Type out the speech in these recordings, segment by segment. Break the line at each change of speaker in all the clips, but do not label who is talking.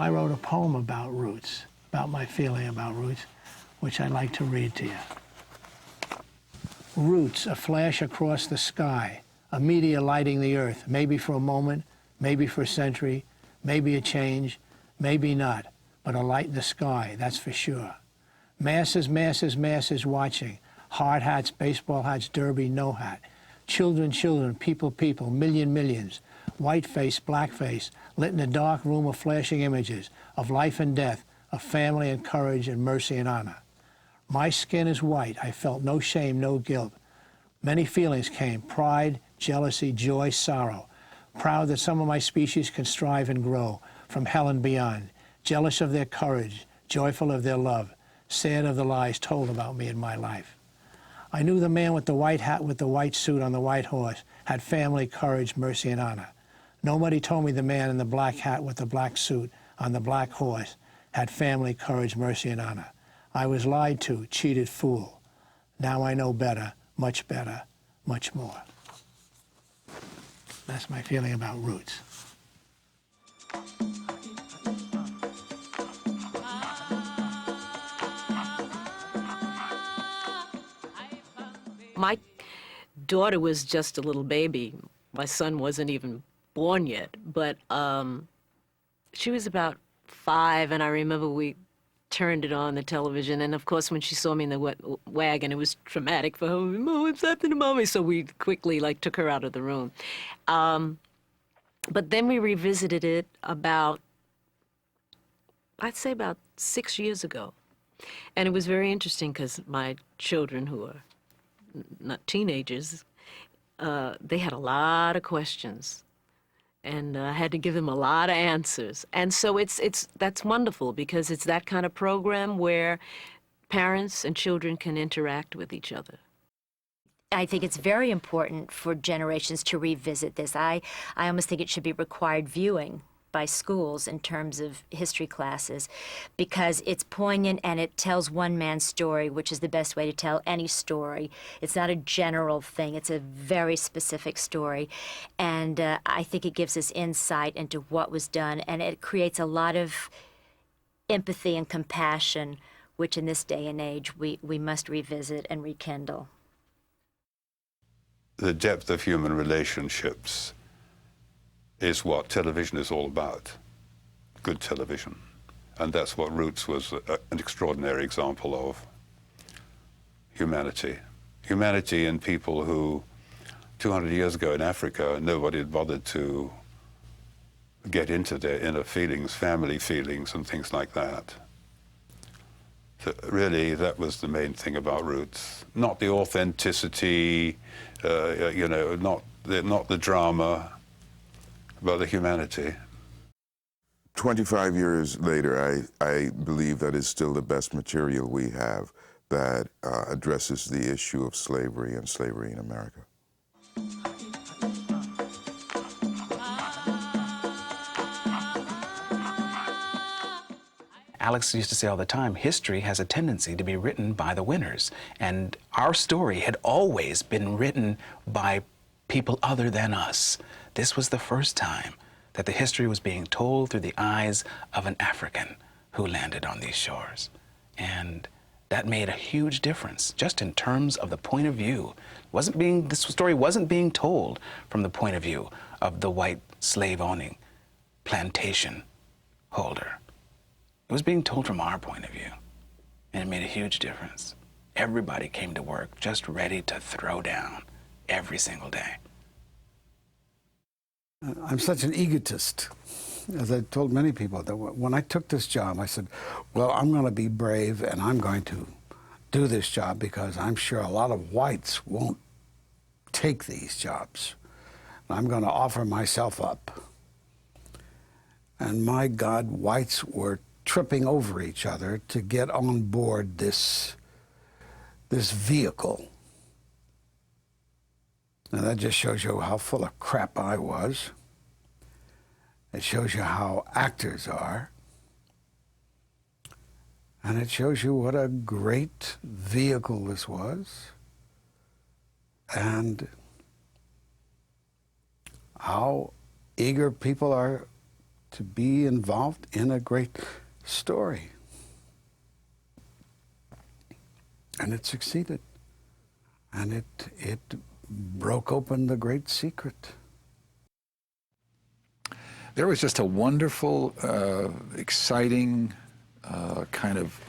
I wrote a poem about roots, about my feeling about roots, which I'd like to read to you. Roots, a flash across the sky, a meteor lighting the earth, maybe for a moment, maybe for a century, maybe a change, maybe not, but a light in the sky, that's for sure. Masses, masses, masses watching, hard hats, baseball hats, derby, no hat. Children, children, people, people, millions, white face, black face, lit in a dark room of flashing images, of life and death, of family and courage and mercy and honor. My skin is white, I felt no shame, no guilt. Many feelings came, pride, jealousy, joy, sorrow. Proud that some of my species can strive and grow, from hell and beyond. Jealous of their courage, joyful of their love, sad of the lies told about me in my life. I knew the man with the white hat with the white suit on the white horse had family, courage, mercy, and honor. Nobody told me the man in the black hat with the black suit on the black horse had family, courage, mercy, and honor. I was lied to, cheated, fool. Now I know better, much more. That's my feeling about roots.
My daughter was just a little baby. My son wasn't even born yet, but she was about 5, and I remember we turned it on the television, and of course when she saw me in the wagon, it was traumatic for her. Mom, it's happening to Mommy, so we quickly took her out of the room. But then we revisited it I'd say about 6 years ago, and it was very interesting because my children, who are not teenagers, they had a lot of questions, and I had to give them a lot of answers. And so that's wonderful, because it's that kind of program where parents and children can interact with each other.
I think it's very important for generations to revisit this. I almost think it should be required viewing by schools in terms of history classes, because it's poignant and it tells one man's story, which is the best way to tell any story. It's not a general thing, it's a very specific story. And I think it gives us insight into what was done, and it creates a lot of empathy and compassion, which in this day and age we must revisit and rekindle.
The depth of human relationships is what television is all about, good television. And that's what Roots was an extraordinary example of. Humanity. Humanity in people who, 200 years ago in Africa, nobody had bothered to get into their inner feelings, family feelings and things like that. So really, that was the main thing about Roots. Not the authenticity, not the drama, but the humanity.
25 years later, I believe that is still the best material we have that addresses the issue of slavery and slavery in America.
Alex used to say all the time, history has a tendency to be written by the winners. And our story had always been written by people other than us. This was the first time that the history was being told through the eyes of an African who landed on these shores. And that made a huge difference, just in terms of the point of view. This story wasn't being told from the point of view of the white slave-owning plantation holder. It was being told from our point of view, and it made a huge difference. Everybody came to work just ready to throw down every single day.
I'm such an egotist, as I told many people, that when I took this job, I said, well, I'm going to be brave and I'm going to do this job because I'm sure a lot of whites won't take these jobs. I'm going to offer myself up. And my God, whites were tripping over each other to get on board this vehicle. Now that just shows you how full of crap I was. It shows you how actors are. And it shows you what a great vehicle this was. And how eager people are to be involved in a great story. And it succeeded. And it broke open the great secret.
There was just a wonderful, exciting kind of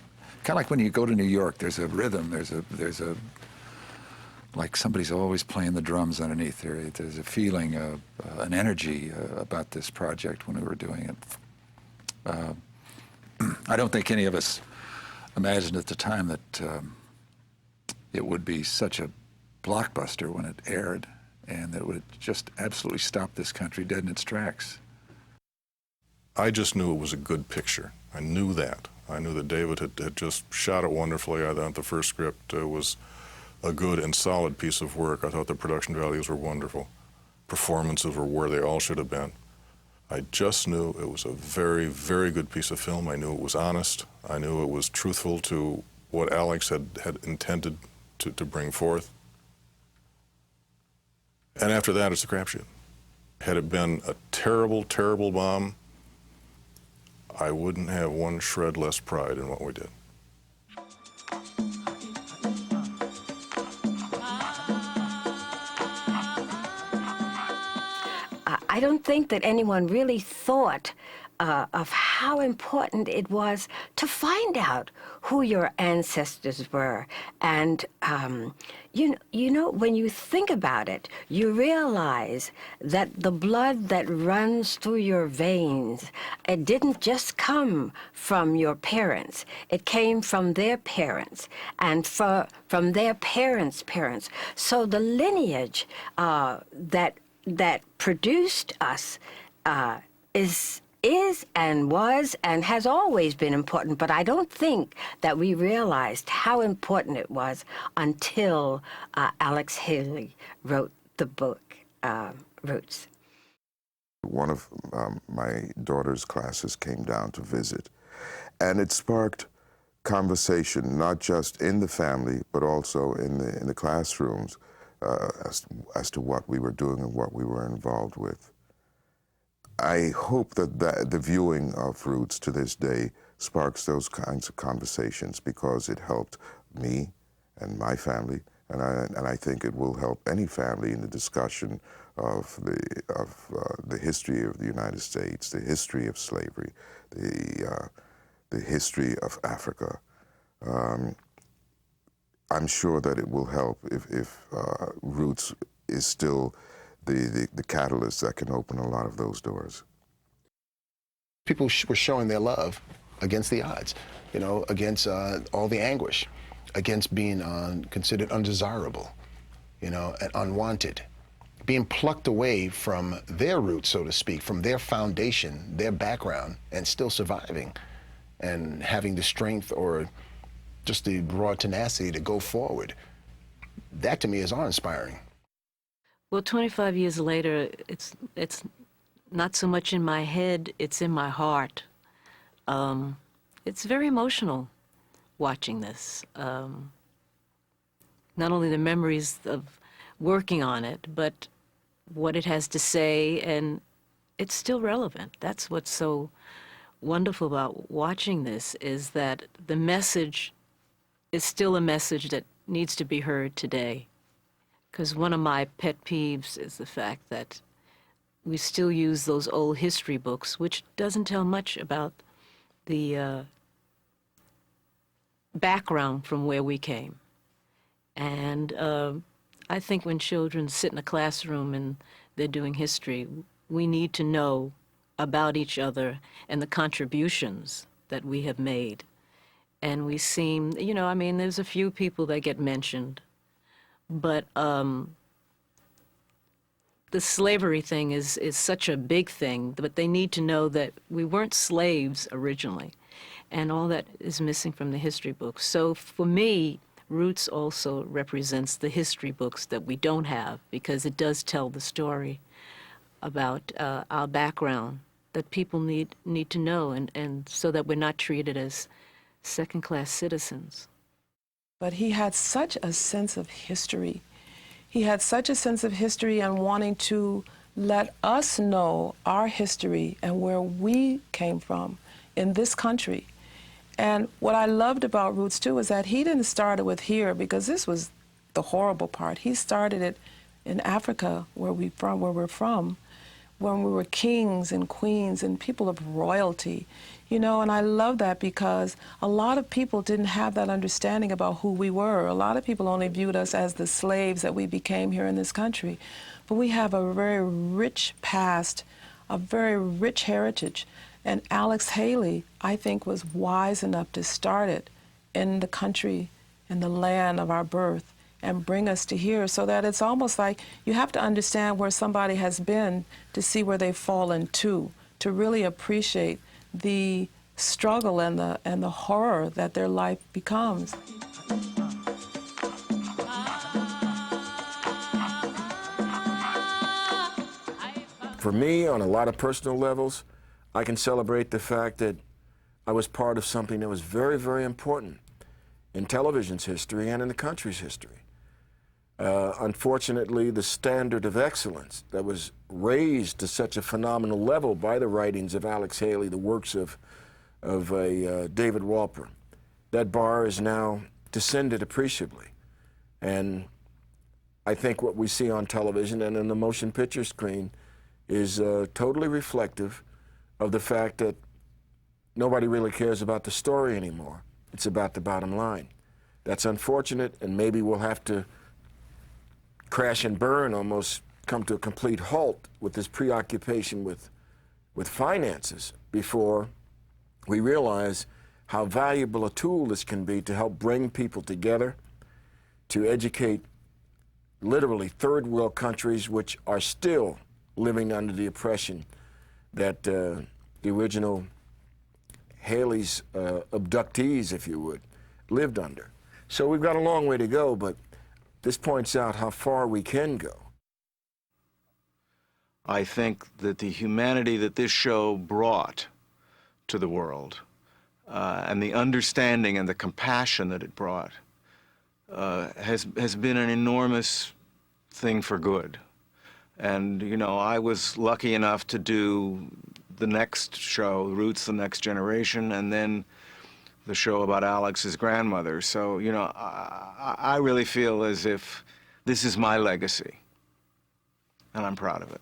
like when you go to New York. There's a rhythm. There's a like somebody's always playing the drums underneath there. There's a feeling, an energy about this project when we were doing it. I don't think any of us imagined at the time that it would be such a blockbuster when it aired, and that it would just absolutely stop this country dead in its tracks.
I just knew it was a good picture. I knew that. I knew that David had just shot it wonderfully. I thought the first script was a good and solid piece of work. I thought the production values were wonderful. Performances were where they all should have been. I just knew it was a very, very good piece of film. I knew it was honest. I knew it was truthful to what Alex had intended to bring forth. And after that, it's a crapshoot. Had it been a terrible, terrible bomb, I wouldn't have one shred less pride in what we did.
I don't think that anyone really thought of how important it was to find out who your ancestors were. And, you know, when you think about it, you realize that the blood that runs through your veins, it didn't just come from your parents. It came from their parents and from their parents' parents. So the lineage that produced us is and was and has always been important, but I don't think that we realized how important it was until Alex Haley wrote the book, Roots.
One of my daughter's classes came down to visit, and it sparked conversation, not just in the family, but also in the classrooms as to what we were doing and what we were involved with. I hope that the viewing of Roots to this day sparks those kinds of conversations, because it helped me and my family, and I think it will help any family in the discussion of the history of the United States, the history of slavery, the history of Africa. I'm sure that it will help if Roots is still the catalyst that can open a lot of those doors.
People were showing their love against the odds, you know, against all the anguish, against being considered undesirable, you know, and unwanted, being plucked away from their roots, so to speak, from their foundation, their background, and still surviving and having the strength or just the raw tenacity to go forward. That to me is awe-inspiring.
Well, 25 years later, it's not so much in my head, it's in my heart. It's very emotional watching this. Not only the memories of working on it, but what it has to say, and it's still relevant. That's what's so wonderful about watching this, is that the message is still a message that needs to be heard today. Because one of my pet peeves is the fact that we still use those old history books, which doesn't tell much about the background from where we came. And I think when children sit in a classroom and they're doing history, we need to know about each other and the contributions that we have made. And we seem, you know, I mean, there's a few people that get mentioned, but the slavery thing is such a big thing, but they need to know that we weren't slaves originally, and all that is missing from the history books. So for me, Roots also represents the history books that we don't have, because it does tell the story about our background that people need to know, and so that we're not treated as second-class citizens.
But he had such a sense of history. He had such a sense of history and wanting to let us know our history and where we came from in this country. And what I loved about Roots, too, is that he didn't start it with here, because this was the horrible part. He started it in Africa, where we're from, when we were kings and queens and people of royalty. You know, and I love that because a lot of people didn't have that understanding about who we were. A lot of people only viewed us as the slaves that we became here in this country. But we have a very rich past, a very rich heritage. And Alex Haley, I think, was wise enough to start it in the country, in the land of our birth, and bring us to here, so that it's almost like you have to understand where somebody has been to see where they've fallen to really appreciate the struggle and the horror that their life becomes.
For me, on a lot of personal levels, I can celebrate the fact that I was part of something that was very, very important in television's history and in the country's history. Unfortunately, the standard of excellence that was raised to such a phenomenal level by the writings of Alex Haley, the works of David Wolper, that bar is now descended appreciably. And I think what we see on television and in the motion picture screen is totally reflective of the fact that nobody really cares about the story anymore. It's about the bottom line. That's unfortunate, and maybe we'll have to crash and burn, almost come to a complete halt with this preoccupation with finances before we realize how valuable a tool this can be to help bring people together, to educate literally third world countries which are still living under the oppression that the original Haley's abductees, if you would, lived under. So we've got a long way to go, but this points out how far we can go.
I think that the humanity that this show brought to the world and the understanding and the compassion that it brought has been an enormous thing for good. And, you know, I was lucky enough to do the next show, Roots, The Next Generation, and then the show about Alex's grandmother. So, you know, I really feel as if this is my legacy, and I'm proud of it.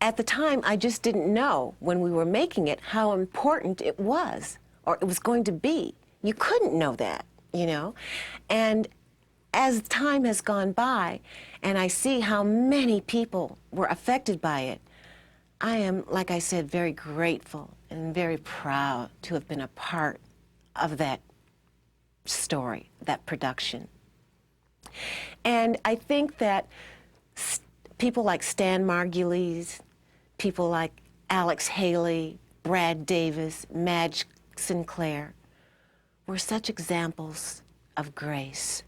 At the time, I just didn't know, when we were making it, how important it was, or it was going to be. You couldn't know that, you know? And as time has gone by, and I see how many people were affected by it, I am, like I said, very grateful and very proud to have been a part of that story, that production. And I think that people like Stan Margulies, people like Alex Haley, Brad Davis, Madge Sinclair, were such examples of grace.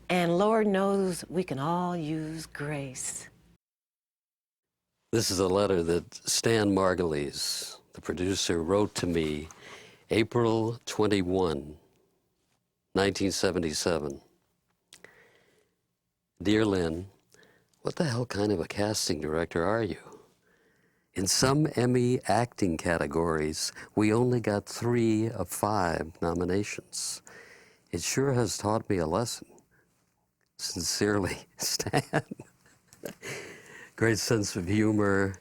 And Lord knows we can all use grace.
This is a letter that Stan Margulies, the producer, wrote to me April 21, 1977. Dear Lynn, what the hell kind of a casting director are you? In some Emmy acting categories, we only got 3 of 5 nominations. It sure has taught me a lesson. Sincerely, Stan. Great sense of humor.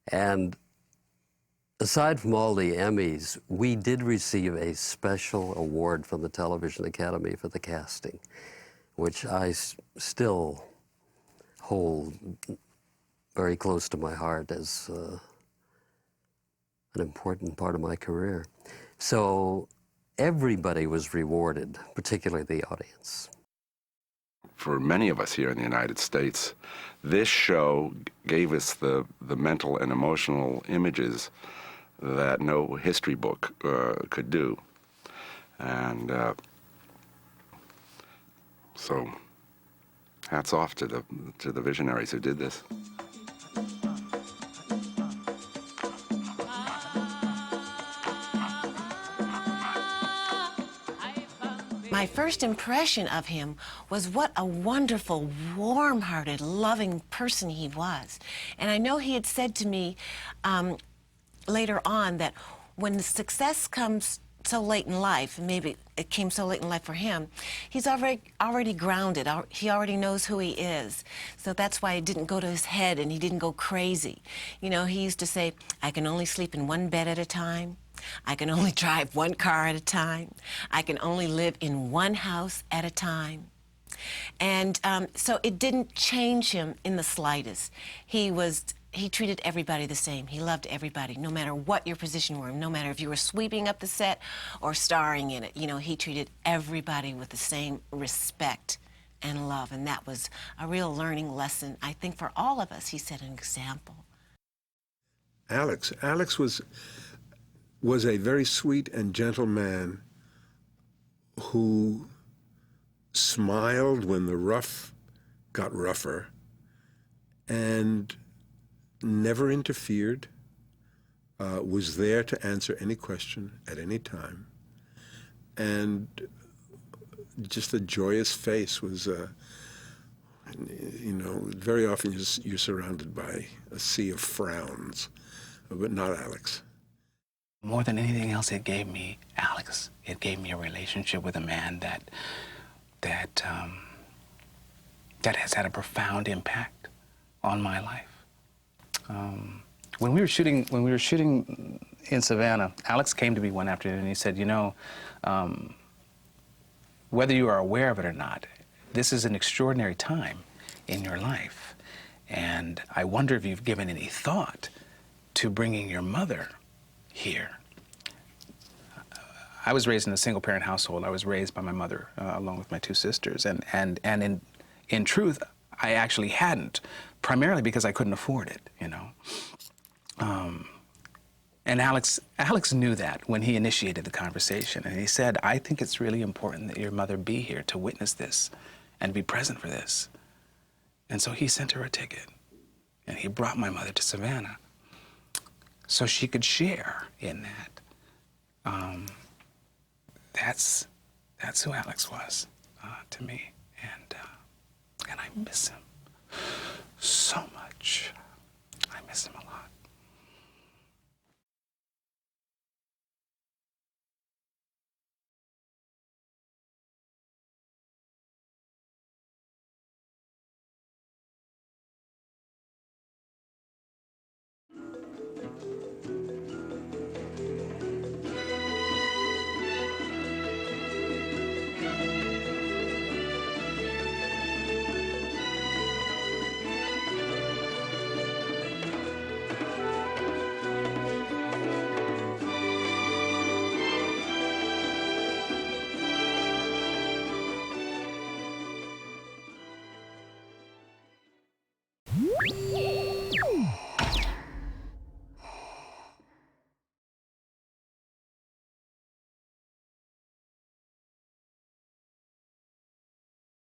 And aside from all the Emmys, we did receive a special award from the Television Academy for the casting, which I still hold very close to my heart as an important part of my career. So everybody was rewarded, particularly the audience.
For many of us here in the United States, this show gave us the mental and emotional images that no history book could do. And so hats off to the visionaries who did this.
My first impression of him was what a wonderful, warm-hearted, loving person he was. And I know he had said to me later on that when the success comes so late in life, and maybe it came so late in life for him, he's already grounded. He already knows who he is. So that's why it didn't go to his head and he didn't go crazy. You know, he used to say, I can only sleep in one bed at a time. I can only drive one car at a time. I can only live in one house at a time. And so it didn't change him in the slightest. He treated everybody the same. He loved everybody, no matter what your position were, no matter if you were sweeping up the set or starring in it. You know, he treated everybody with the same respect and love, and that was a real learning lesson, I think, for all of us. He set an example.
Alex was a very sweet and gentle man who smiled when the rough got rougher and never interfered, was there to answer any question at any time, and just a joyous face was, you know, very often you're surrounded by a sea of frowns, but not Alex.
More than anything else, it gave me Alex. It gave me a relationship with a man that has had a profound impact on my life. When we were shooting in Savannah, Alex came to me one afternoon and he said, you know, whether you are aware of it or not, this is an extraordinary time in your life. And I wonder if you've given any thought to bringing your mother here. I was raised in a single-parent household. I was raised by my mother along with my two sisters. And in truth, I actually hadn't, primarily because I couldn't afford it, you know. And Alex knew that when he initiated the conversation. And he said, I think it's really important that your mother be here to witness this and be present for this. And so he sent her a ticket. And he brought my mother to Savannah so she could share in that. That's who Alex was to me. And I miss him so much. I miss him a lot.